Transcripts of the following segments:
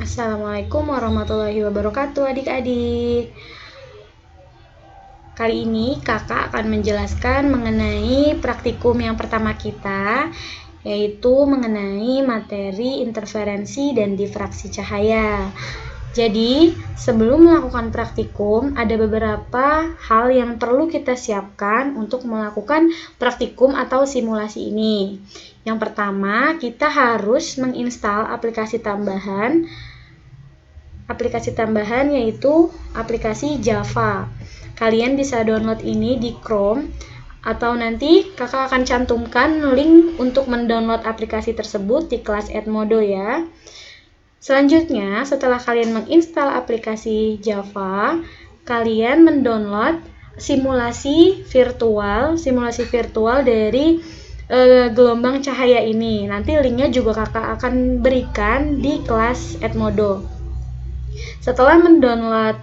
Assalamualaikum warahmatullahi wabarakatuh adik-adik. Kali ini kakak akan menjelaskan mengenai praktikum yang pertama kita, yaitu mengenai materi interferensi dan difraksi cahaya. Jadi, sebelum melakukan praktikum, ada beberapa hal yang perlu kita siapkan untuk melakukan praktikum atau simulasi ini. Yang pertama, kita harus menginstal aplikasi tambahan yaitu aplikasi Java. Kalian bisa download ini di Chrome atau nanti kakak akan cantumkan link untuk mendownload aplikasi tersebut di kelas Edmodo ya. Selanjutnya, setelah kalian menginstal aplikasi Java, kalian mendownload simulasi virtual dari gelombang cahaya ini. Nanti linknya juga kakak akan berikan di kelas Edmodo. Setelah mendownload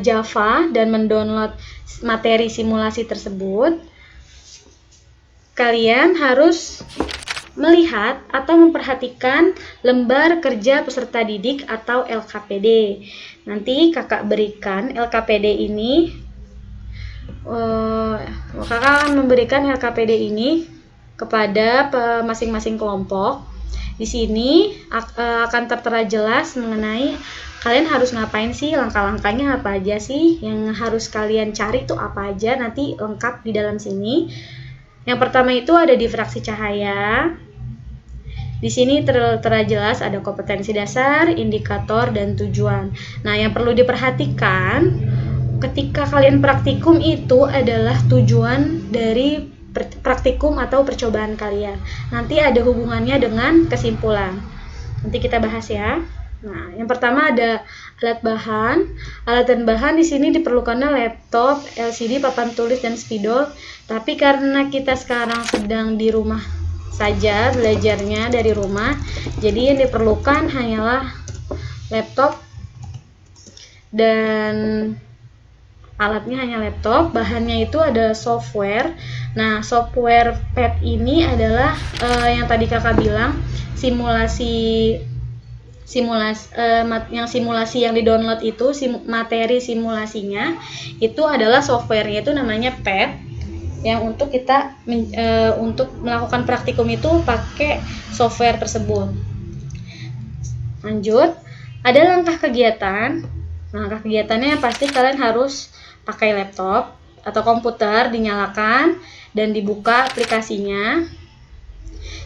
Java dan mendownload materi simulasi tersebut, kalian harus melihat atau memperhatikan lembar kerja peserta didik atau LKPD. Nanti kakak berikan LKPD ini, kakak akan memberikan LKPD ini kepada masing-masing kelompok. Di sini akan tertera jelas mengenai kalian harus ngapain sih, langkah-langkahnya apa aja sih, yang harus kalian cari itu apa aja, nanti lengkap di dalam sini. Yang pertama itu ada difraksi cahaya. Di sini tertera jelas ada kompetensi dasar, indikator, dan tujuan. Nah, yang perlu diperhatikan ketika kalian praktikum itu adalah tujuan dari praktikum atau percobaan kalian. Nanti ada hubungannya dengan kesimpulan. Nanti kita bahas ya. Nah, yang pertama ada alat bahan. Alat dan bahan di sini diperlukannya laptop, LCD, papan tulis, dan spidol. Tapi karena kita sekarang sedang di rumah saja, belajarnya dari rumah, jadi yang diperlukan hanyalah laptop dan alatnya hanya laptop. Bahannya itu ada software. Nah, software PET ini adalah yang tadi kakak bilang simulasi yang di-download itu materi simulasinya itu adalah softwarenya itu namanya PET, yang untuk kita untuk melakukan praktikum itu pakai software tersebut. Lanjut, ada langkah kegiatan. Langkah kegiatannya pasti kalian harus pakai laptop atau komputer, dinyalakan dan dibuka aplikasinya.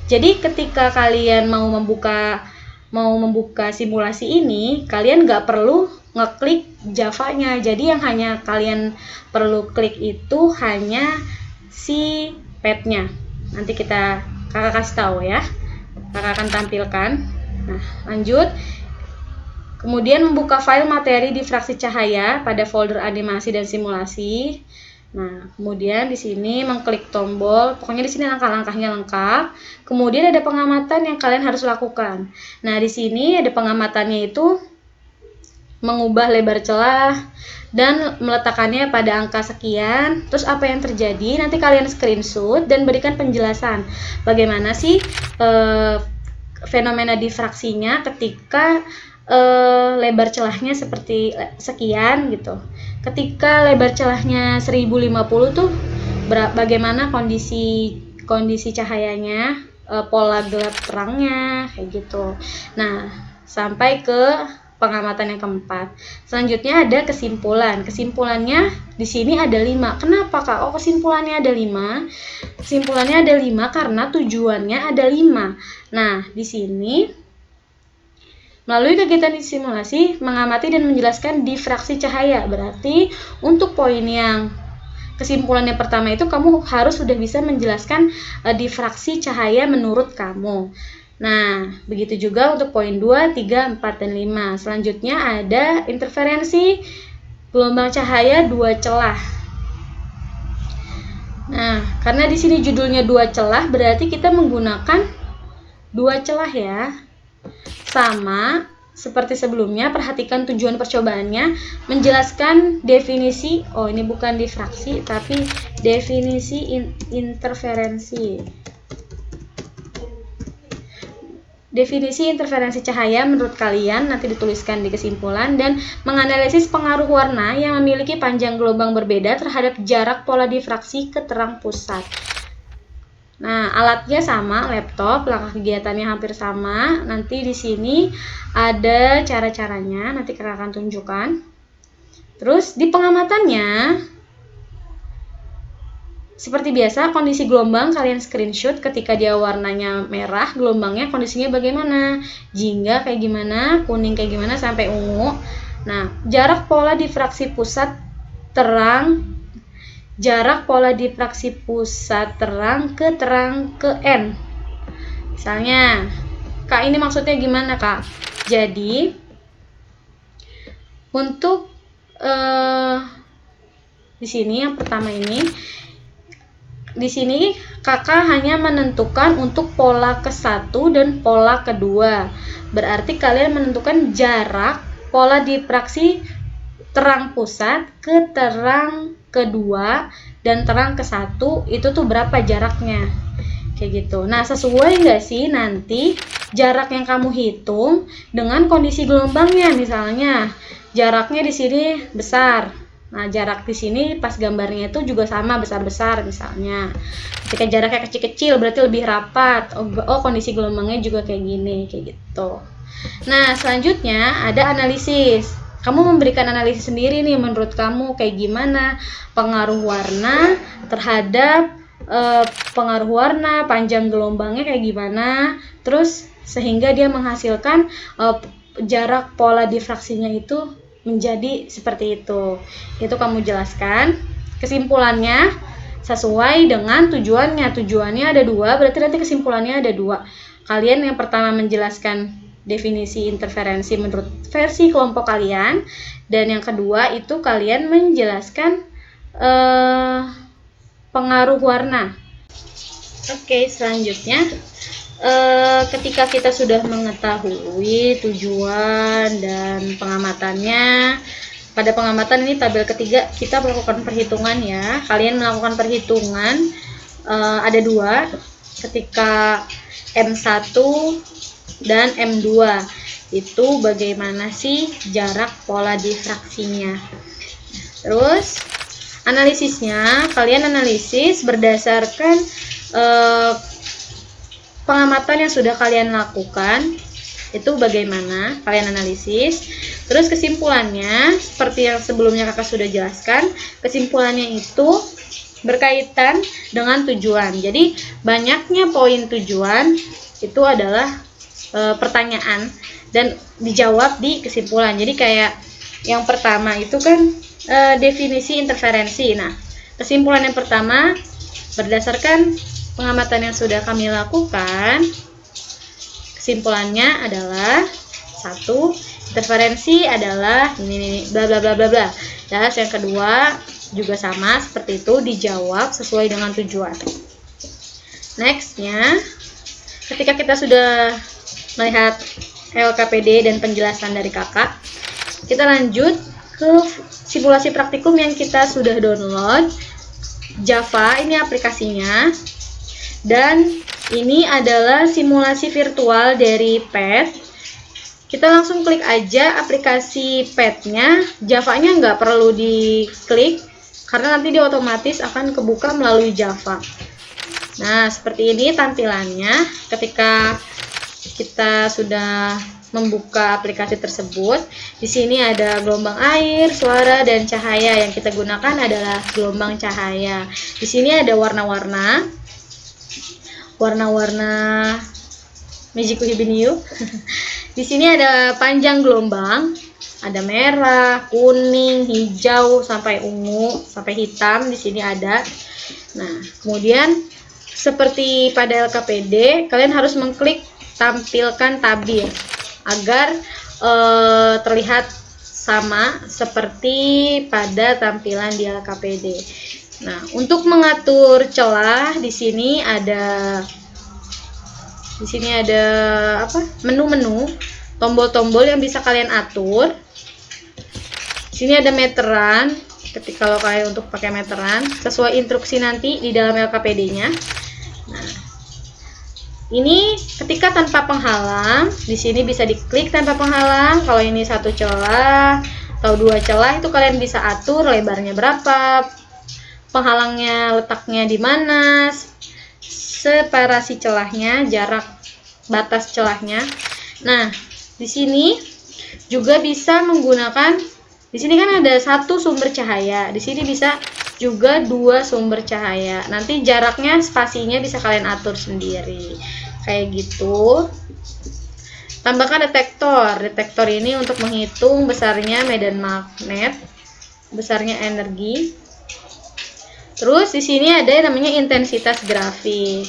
Jadi ketika kalian mau membuka simulasi ini, kalian nggak perlu ngeklik Java-nya. Jadi yang hanya kalian perlu klik itu hanya si pad-nya. Nanti kakak kasih tahu ya. Kakak akan tampilkan. Nah, lanjut. Kemudian membuka file materi difraksi cahaya pada folder animasi dan simulasi. Nah, kemudian di sini mengklik tombol, pokoknya di sini langkah-langkahnya lengkap. Kemudian ada pengamatan yang kalian harus lakukan. Nah, di sini ada pengamatannya itu mengubah lebar celah dan meletakkannya pada angka sekian. Terus apa yang terjadi? Nanti kalian screenshot dan berikan penjelasan bagaimana sih fenomena difraksinya ketika lebar celahnya seperti sekian gitu. Ketika lebar celahnya 1050 tuh bagaimana kondisi cahayanya, pola gelap terangnya kayak gitu. Nah, sampai ke pengamatan yang keempat. Selanjutnya ada kesimpulan. Kesimpulannya di sini ada 5. Kenapa, Kak? Oh, kesimpulannya ada 5. Kesimpulannya ada 5 karena tujuannya ada 5. Nah, di sini melalui kegiatan simulasi, mengamati dan menjelaskan difraksi cahaya. Berarti untuk poin yang kesimpulan yang pertama itu kamu harus sudah bisa menjelaskan difraksi cahaya menurut kamu. Nah, begitu juga untuk poin 2, 3, 4, dan 5. Selanjutnya ada interferensi gelombang cahaya 2 celah. Nah, karena di sini judulnya 2 celah, berarti kita menggunakan 2 celah ya. Sama seperti sebelumnya, perhatikan tujuan percobaannya, menjelaskan definisi, ini bukan difraksi, tapi definisi interferensi. definisi interferensi cahaya menurut kalian, nanti dituliskan di kesimpulan, dan menganalisis pengaruh warna yang memiliki panjang gelombang berbeda terhadap jarak pola difraksi ke terang pusat. Nah, alatnya sama, laptop, langkah kegiatannya hampir sama. Nanti di sini ada cara-caranya, nanti kita akan tunjukkan. Terus di pengamatannya, seperti biasa, kondisi gelombang kalian screenshot. Ketika dia warnanya merah, gelombangnya kondisinya bagaimana? Jingga kayak gimana, kuning kayak gimana, sampai ungu. Nah, jarak pola difraksi pusat terang ke terang ke N. Misalnya, Kak, ini maksudnya gimana, Kak? Jadi, untuk di sini yang pertama ini, di sini kakak hanya menentukan untuk pola ke-1 dan pola kedua. Berarti kalian menentukan jarak pola difraksi terang pusat ke terang kedua dan terang ke-1 itu tuh berapa jaraknya. Kayak gitu. Nah, sesuai nggak sih nanti jarak yang kamu hitung dengan kondisi gelombangnya? Misalnya, jaraknya di sini besar. Nah, jarak di sini pas gambarnya itu juga sama besar-besar misalnya. Ketika jaraknya kecil-kecil berarti lebih rapat. Oh, kondisi gelombangnya juga kayak gini, kayak gitu. Nah, selanjutnya ada analisis. Kamu memberikan analisis sendiri nih, menurut kamu kayak gimana pengaruh warna terhadap pengaruh warna, panjang gelombangnya kayak gimana, terus sehingga dia menghasilkan jarak pola difraksinya itu menjadi seperti itu. Itu kamu jelaskan. Kesimpulannya sesuai dengan tujuannya. Tujuannya ada 2, berarti nanti kesimpulannya ada 2. Kalian yang pertama menjelaskan definisi interferensi menurut versi kelompok kalian, dan yang kedua itu kalian menjelaskan pengaruh warna. Oke, selanjutnya ketika kita sudah mengetahui tujuan dan pengamatannya, pada pengamatan ini tabel ketiga kita melakukan perhitungan ya. Kalian melakukan perhitungan ada 2 ketika M1 dan M2 itu bagaimana sih jarak pola difraksinya. Terus analisisnya, kalian analisis berdasarkan pengamatan yang sudah kalian lakukan itu bagaimana, kalian analisis. Terus kesimpulannya seperti yang sebelumnya kakak sudah jelaskan, kesimpulannya itu berkaitan dengan tujuan. Jadi banyaknya poin tujuan itu adalah pertanyaan dan dijawab di kesimpulan. Jadi kayak yang pertama itu kan definisi interferensi. Nah, kesimpulan yang pertama berdasarkan pengamatan yang sudah kami lakukan, kesimpulannya adalah 1, interferensi adalah ini bla bla bla bla bla. Dan yang kedua juga sama seperti itu, dijawab sesuai dengan tujuan. Nextnya, ketika kita sudah melihat LKPD dan penjelasan dari kakak, kita lanjut ke simulasi praktikum yang kita sudah download. Java ini aplikasinya, dan ini adalah simulasi virtual dari PET. Kita langsung klik aja aplikasi PET-nya. Java-nya nggak perlu diklik karena nanti dia otomatis akan kebuka melalui Java. Nah, seperti ini tampilannya ketika kita sudah membuka aplikasi tersebut. Di sini ada gelombang air, suara, dan cahaya. Yang kita gunakan adalah gelombang cahaya. Di sini ada warna-warna Mejiku Hibiniu. Di sini ada panjang gelombang, ada merah, kuning, hijau, sampai ungu, sampai hitam. Di sini ada. Nah, kemudian seperti pada LKPD, kalian harus mengklik tampilkan tabir agar terlihat sama seperti pada tampilan di LKPD. Nah, untuk mengatur celah di sini ada apa? Menu-menu, tombol-tombol yang bisa kalian atur. Di sini ada meteran. Ketika kalau kalian untuk pakai meteran sesuai instruksi nanti di dalam LKPD-nya. Nah, Ini ketika tanpa penghalang, di sini bisa diklik tanpa penghalang. Kalau ini satu celah atau dua celah, itu kalian bisa atur lebarnya berapa, penghalangnya letaknya di mana, separasi celahnya, jarak batas celahnya. Nah, di sini juga bisa menggunakan, di sini kan ada satu sumber cahaya, di sini bisa juga dua sumber cahaya. Nanti jaraknya, spasinya bisa kalian atur sendiri. Kayak gitu. Tambahkan detektor. Detektor ini untuk menghitung besarnya medan magnet, besarnya energi. Terus di sini ada yang namanya intensitas grafik.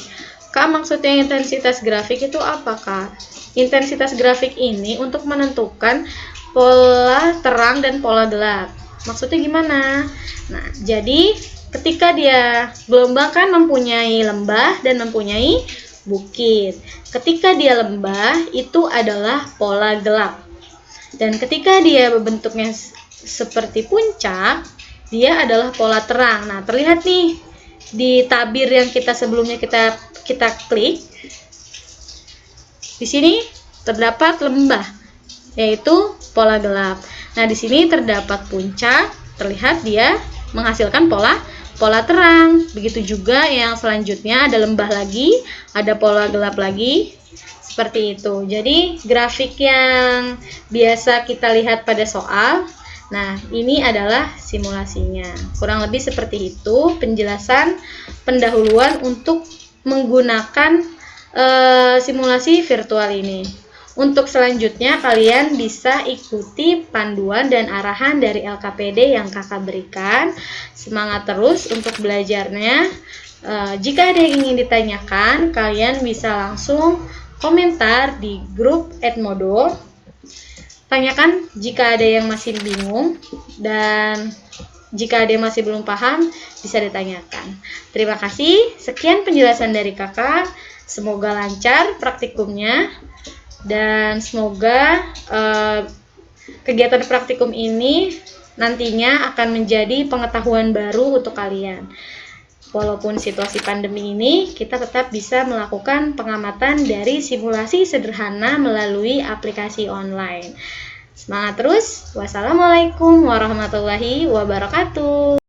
Kak, maksudnya intensitas grafik itu apa, Kak? Intensitas grafik ini untuk menentukan pola terang dan pola gelap. Maksudnya gimana? Nah, jadi ketika dia gelombang kan mempunyai lembah dan mempunyai bukit. Ketika dia lembah itu adalah pola gelap. Dan ketika dia bentuknya seperti puncak, dia adalah pola terang. Nah, terlihat nih di tabir yang kita sebelumnya kita klik. Di sini terdapat lembah, yaitu pola gelap. Nah, di sini terdapat puncak, terlihat dia menghasilkan pola terang. Begitu juga yang selanjutnya, ada lembah lagi, ada pola gelap lagi. Seperti itu. Jadi, grafik yang biasa kita lihat pada soal, nah, ini adalah simulasinya. Kurang lebih seperti itu penjelasan pendahuluan untuk menggunakan simulasi virtual ini. Untuk selanjutnya kalian bisa ikuti panduan dan arahan dari LKPD yang kakak berikan. Semangat terus untuk belajarnya. Jika ada yang ingin ditanyakan, kalian bisa langsung komentar di grup Edmodo. Tanyakan jika ada yang masih bingung, dan jika ada yang masih belum paham, bisa ditanyakan. Terima kasih. Sekian penjelasan dari kakak. Semoga lancar praktikumnya, dan semoga kegiatan praktikum ini nantinya akan menjadi pengetahuan baru untuk kalian. Walaupun situasi pandemi ini, kita tetap bisa melakukan pengamatan dari simulasi sederhana melalui aplikasi online. Semangat terus. Wassalamualaikum warahmatullahi wabarakatuh.